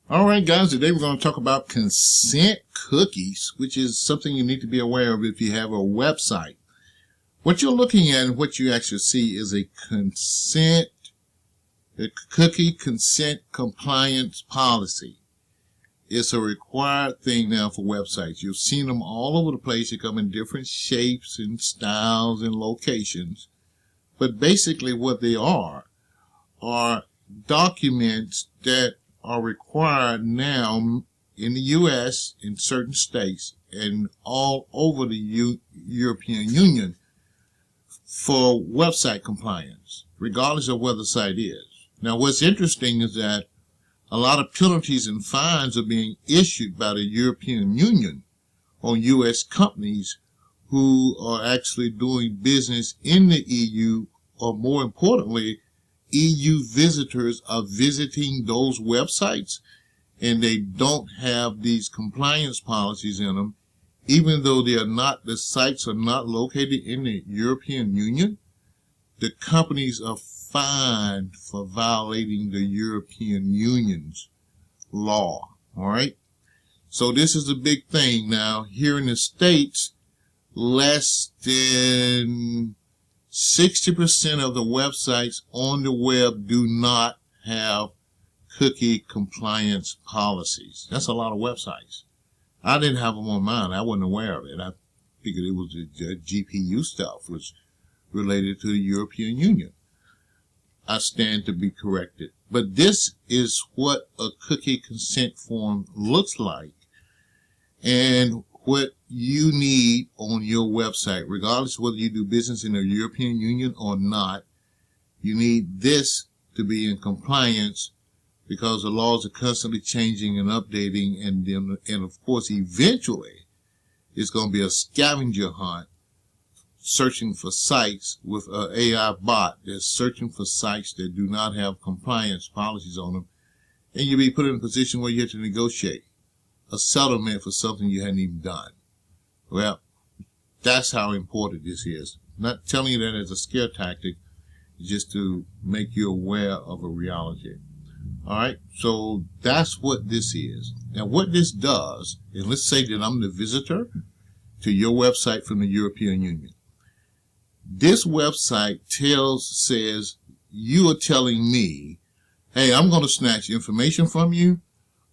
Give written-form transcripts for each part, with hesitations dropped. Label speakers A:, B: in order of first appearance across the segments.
A: All right, guys, today we're going to talk about consent cookies, which is something you need to be aware of if you have a website. What you're looking at and what you actually see is a cookie consent compliance policy. It's a required thing now for websites. You've seen them all over the place. They come in different shapes and styles and locations. But basically what they are documents that are required now in the U.S., in certain states, and all over the European Union for website compliance, regardless of where the site is. Now, what's interesting is that a lot of penalties and fines are being issued by the European Union on U.S. companies who are actually doing business in the EU, or more importantly, EU visitors are visiting those websites and they don't have these compliance policies in them, even though the sites are not located in the European Union. The companies are fined for violating the European Union's law. All right. So this is a big thing. Now, here in the States, less than 60% of the websites on the web do not have cookie compliance policies. That's a lot of websites. I didn't have them on mine. I wasn't aware of it. I figured it was the GPU stuff, was related to the European Union. I stand to be corrected. But this is what a cookie consent form looks like, and what you need on your website, regardless of whether you do business in the European Union or not. You need this to be in compliance, because the laws are constantly changing and updating, and of course eventually it's going to be a scavenger hunt searching for sites with an AI bot that's searching for sites that do not have compliance policies on them, and you'll be put in a position where you have to negotiate a settlement for something you hadn't even done. Well, that's how important this is. I'm not telling you that as a scare tactic, just to make you aware of a reality. All right, so that's what this is. Now, what this does, and let's say that I'm the visitor to your website from the European Union. This website says you are telling me, hey, I'm going to snatch information from you.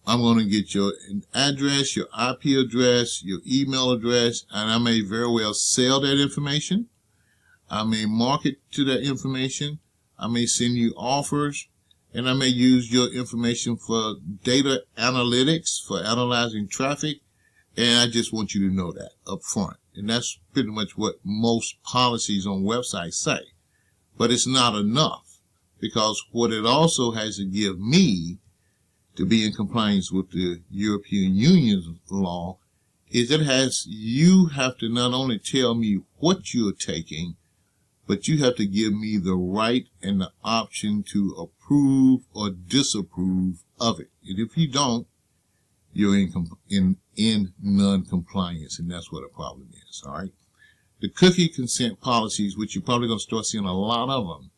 A: I'm going to get your address, your IP address, your email address, and I may very well sell that information. I may market to that information. I may send you offers, and I may use your information for data analytics, for analyzing traffic, and I just want you to know that up front. And that's pretty much what most policies on websites say. But it's not enough, because what it also has to give me to be in compliance with the European Union's law is you have to not only tell me what you're taking, but you have to give me the right and the option to approve or disapprove of it. And if you don't, you're in non-compliance, and that's what a problem is. All right. The cookie consent policies, which you're probably going to start seeing a lot of them,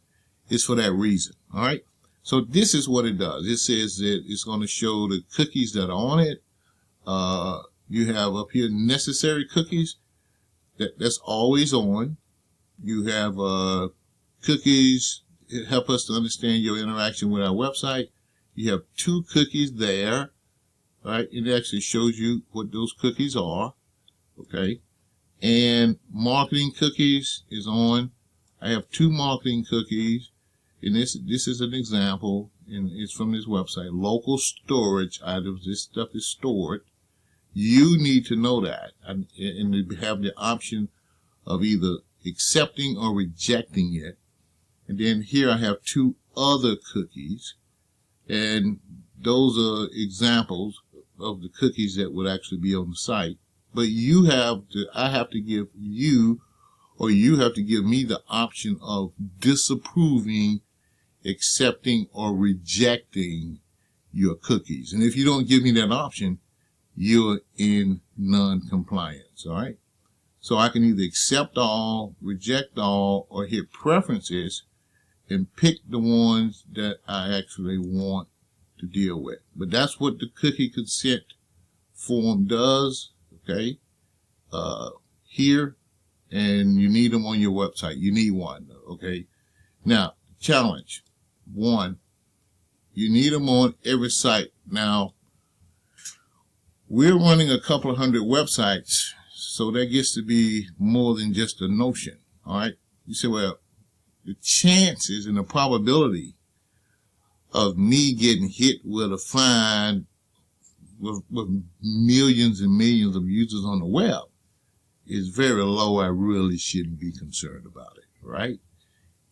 A: is for that reason. All right. So this is what it does. It says that it's going to show the cookies that are on it. You have up here necessary cookies. That's always on. You have cookies that help us to understand your interaction with our website. You have 2 cookies there. Right? It actually shows you what those cookies are. Okay. And marketing cookies is on. I have 2 marketing cookies. And this is an example, and it's from this website. Local storage items. This stuff is stored. You need to know that, and have the option of either accepting or rejecting it. And then here I have 2 other cookies, and those are examples of the cookies that would actually be on the site. But I have to give you, or you have to give me the option of disapproving, accepting, or rejecting your cookies. And if you don't give me that option, you're in non-compliance. All right. So I can either accept all, reject all, or hit preferences and pick the ones that I actually want to deal with. But that's what the cookie consent form does, okay? Here, and you need them on your website. You need one, okay? Now, challenge. 1, you need them on every site. Now, we're running a couple of hundred websites, so that gets to be more than just a notion, all right? You say, well, the chances and the probability of me getting hit with a fine with millions and millions of users on the web is very low. I really shouldn't be concerned about it, right?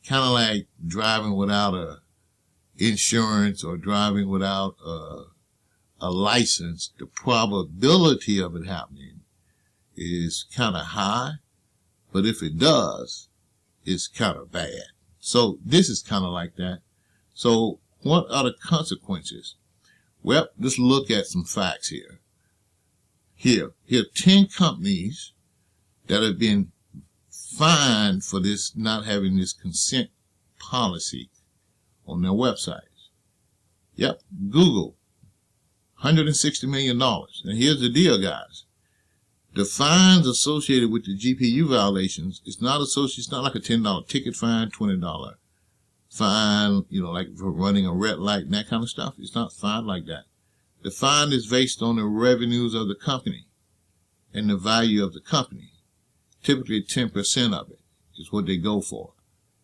A: Kind of like driving without a insurance or driving without a license. The probability of it happening is kind of high, but if it does, it's kind of bad. So this is kind of like that. So what are the consequences? Well, let's look at some facts here. Here are 10 companies that have been fined for this, not having this consent policy on their websites. Yep, Google, $160 million. And here's the deal, guys. The fines associated with the GPU violations is not associated, it's not like a $10 ticket fine, $20 fine, like for running a red light and that kind of stuff. It's not fine like that. The fine is based on the revenues of the company and the value of the company. Typically 10% of it is what they go for.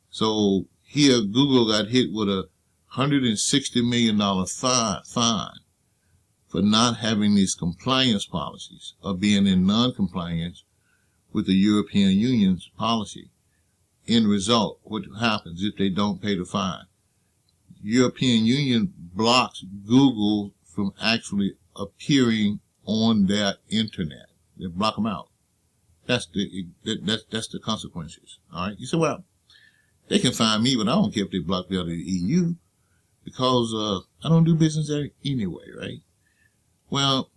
A: So here Google got hit with a $160 million fine for not having these compliance policies or being in non-compliance with the European Union's policy. End result, what happens if they don't pay the fine? European Union blocks Google from actually appearing on their internet. They block them out. That's the consequences. All right. You say, well, they can fine me, but I don't care if they block me out of the EU because I don't do business there anyway, right? Well,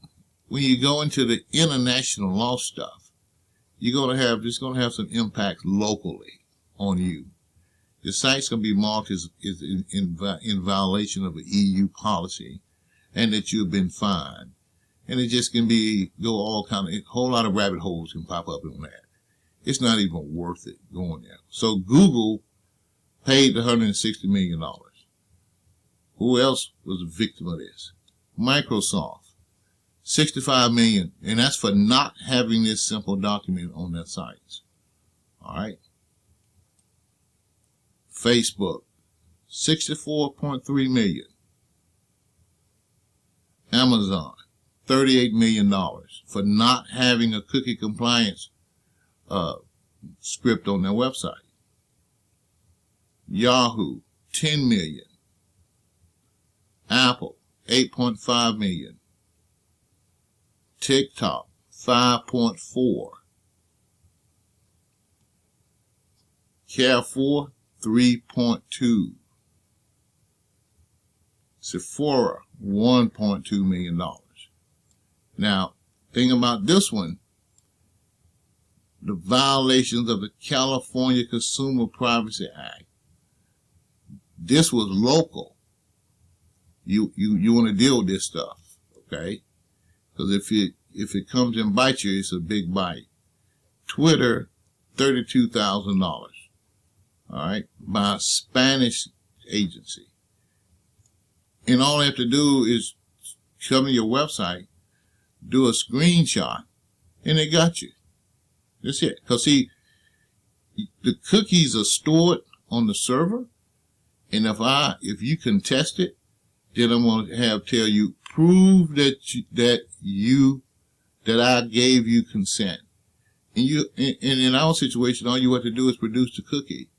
A: when you go into the international law stuff, you're going to have some impact locally on you. The site's going to be marked as in violation of an EU policy, and that you've been fined. And it just can go all kind of, a whole lot of rabbit holes can pop up on that. It's not even worth it going there. So Google paid the $160 million. Who else was a victim of this? Microsoft, $65 million, and that's for not having this simple document on their sites. All right. Facebook, $64.3 million. Amazon, $38 million for not having a cookie compliance script on their website. Yahoo, $10 million. Apple, $8.5 million. TikTok, 5.4. Carrefour, 3.2. Sephora, $1.2 million. Now, thing about this one, the violations of the California Consumer Privacy Act. This was local. You want to deal with this stuff, okay? Because if it comes and bites you, it's a big bite. Twitter, $32,000. All right, by a Spanish agency. And all they have to do is come to your website, do a screenshot, and they got you. That's it. Because see, the cookies are stored on the server, and if you contest it, then I'm going to tell you, prove that I gave you consent. And in our situation, all you have to do is produce the cookie.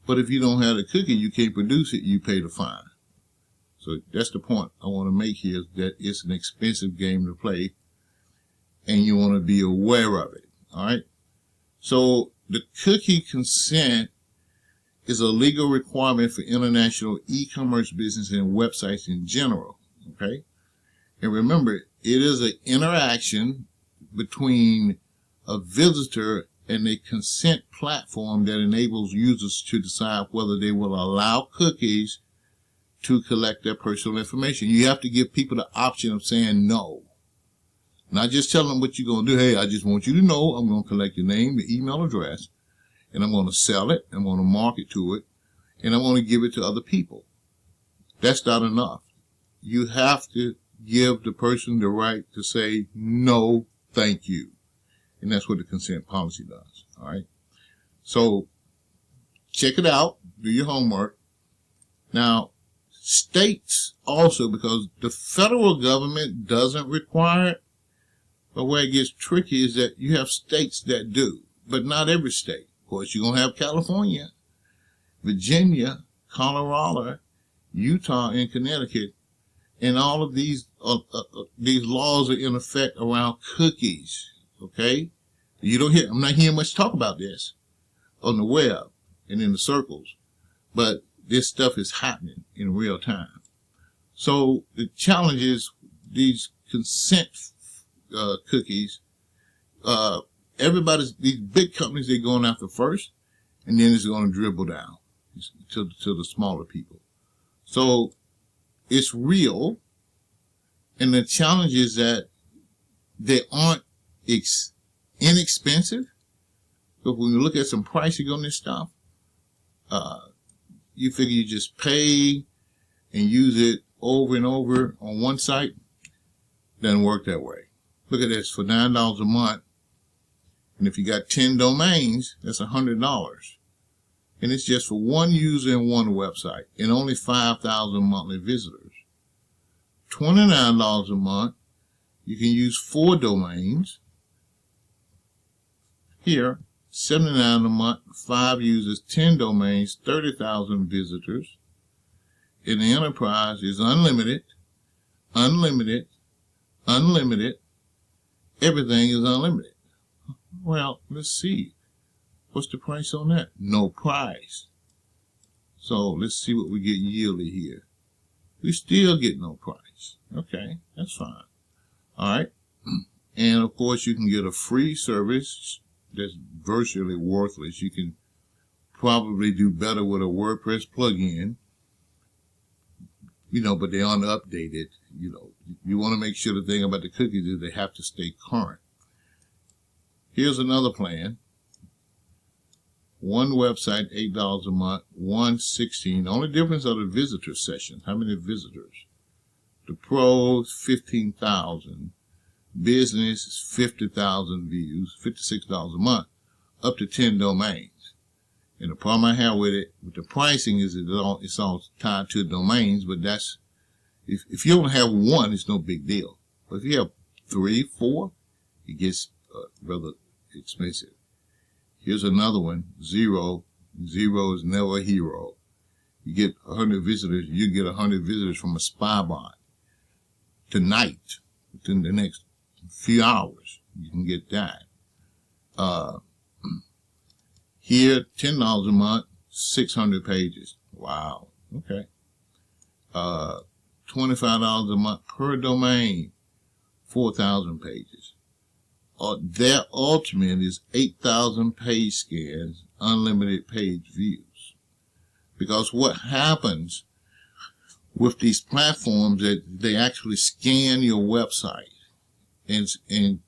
A: But if you don't have the cookie, you can't produce it, you pay the fine. So that's the point I want to make here, is that it's an expensive game to play, and you want to be aware of it. All right? So the cookie consent is a legal requirement for international e-commerce business and websites in general. Okay? And remember, it is an interaction between a visitor and a consent platform that enables users to decide whether they will allow cookies to collect their personal information. You have to give people the option of saying no. Not just telling them what you're going to do. Hey, I just want you to know I'm going to collect your name, the email address, and I'm going to sell it, I'm going to market to it, and I'm going to give it to other people. That's not enough. You have to give the person the right to say, no, thank you. And that's what the consent policy does. All right. So check it out. Do your homework. Now, states also, because the federal government doesn't require it, but where it gets tricky is that you have states that do, but not every state. Of course, you're going to have California, Virginia, Colorado, Utah, and Connecticut, and all of these laws are in effect around cookies. Okay, I'm not hearing much talk about this on the web and in the circles, but this stuff is happening in real time. So the challenge is these consent cookies. These big companies, they're going after first, and then it's going to dribble down to the smaller people. So it's real, and the challenge is that they aren't inexpensive. But when you look at some pricing on this stuff, you figure you just pay and use it over and over on one site. Doesn't work that way. Look at this, for $9 a month, and if you got 10 domains, that's $100. And it's just for one user and one website, and only 5,000 monthly visitors. $29 a month, you can use 4 domains. Here, $79 a month, 5 users, 10 domains, 30,000 visitors. And the enterprise is unlimited, unlimited, unlimited. Everything is unlimited. Well, let's see. What's the price on that? No price. So let's see what we get yearly here. We still get no price. Okay, that's fine. All right. And of course, you can get a free service that's virtually worthless. You can probably do better with a WordPress plugin, but they aren't updated. You want to make sure the thing about the cookies is they have to stay current. Here's another plan. One website, $8 a month, one $16. The only difference are the visitor sessions. How many visitors? The Pro, 15,000. Business is 50,000 views, $56 a month, up to 10 domains. And the problem I have with it, with the pricing, is it's all tied to domains, but that's, if you only have one, it's no big deal. But if you have 3, 4, it gets rather expensive. Here's another one, 0. 0 is never a hero. You get 100 visitors, you get 100 visitors from a spy bot. Tonight, within the next few hours, you can get that. Here, $10 a month, 600 pages. Wow. Okay. $25 a month per domain, 4,000 pages. Their ultimate is 8,000 page scans, unlimited page views. Because what happens with these platforms, that they actually scan your website and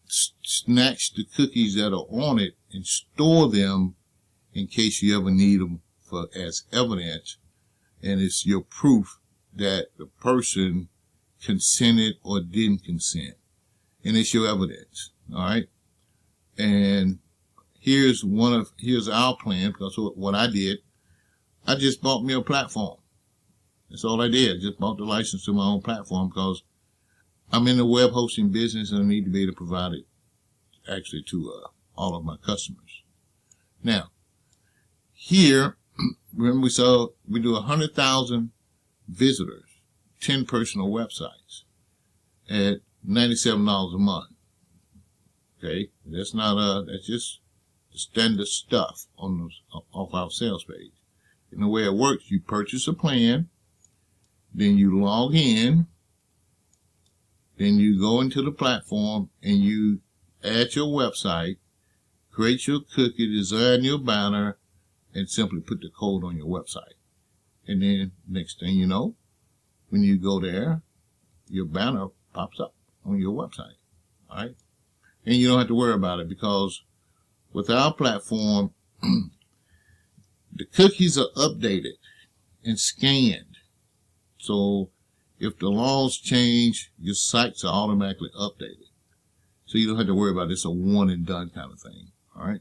A: snatch the cookies that are on it and store them in case you ever need them as evidence, and it's your proof that the person consented or didn't consent, and it's your evidence. All right, and here's our plan. Because what I did, I just bought me a platform. That's all I did. I just bought the license to my own platform because I'm in the web hosting business and I need to be able to provide it actually to all of my customers. Now, here, remember we do 100,000 visitors, 10 personal websites at $97 a month. Okay, that's just the standard stuff off our sales page. And the way it works, you purchase a plan, then you log in, then you go into the platform and you add your website, create your cookie, design your banner, and simply put the code on your website. And then next thing you know, when you go there, your banner pops up on your website. All right. And you don't have to worry about it, because with our platform, the cookies are updated and scanned. So if the laws change, your sites are automatically updated. So you don't have to worry about it. It's a one and done kind of thing. All right.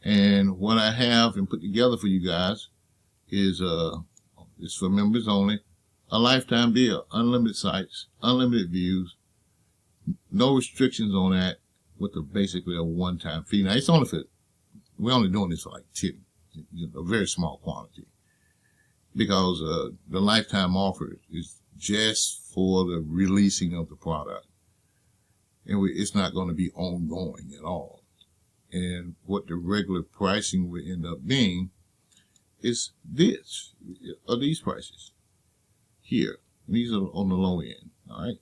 A: And what I have and put together for you guys is it's for members only, a lifetime deal, unlimited sites, unlimited views, no restrictions on that, with basically a one-time fee. Now it's only we're only doing this for like 10, a very small quantity, because the lifetime offer is just for the releasing of the product, and it's not going to be ongoing at all. And what the regular pricing would end up being is these prices here. These are on the low end. All right.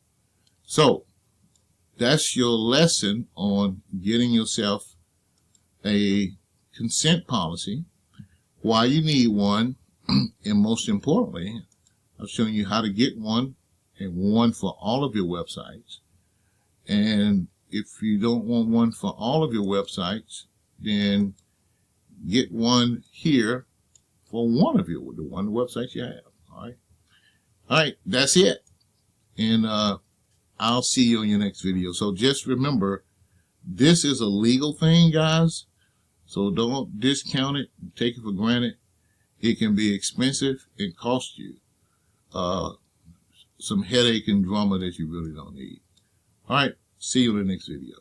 A: So that's your lesson on getting yourself a consent policy, why you need one, and most importantly, I'm showing you how to get one, and one for all of your websites. And if you don't want one for all of your websites, then get one here for one of the websites you have. All right, that's it. And I'll see you in your next video. So just remember, this is a legal thing, guys. So don't discount it, take it for granted. It can be expensive and cost you some headache and drama that you really don't need. All right, see you in the next video.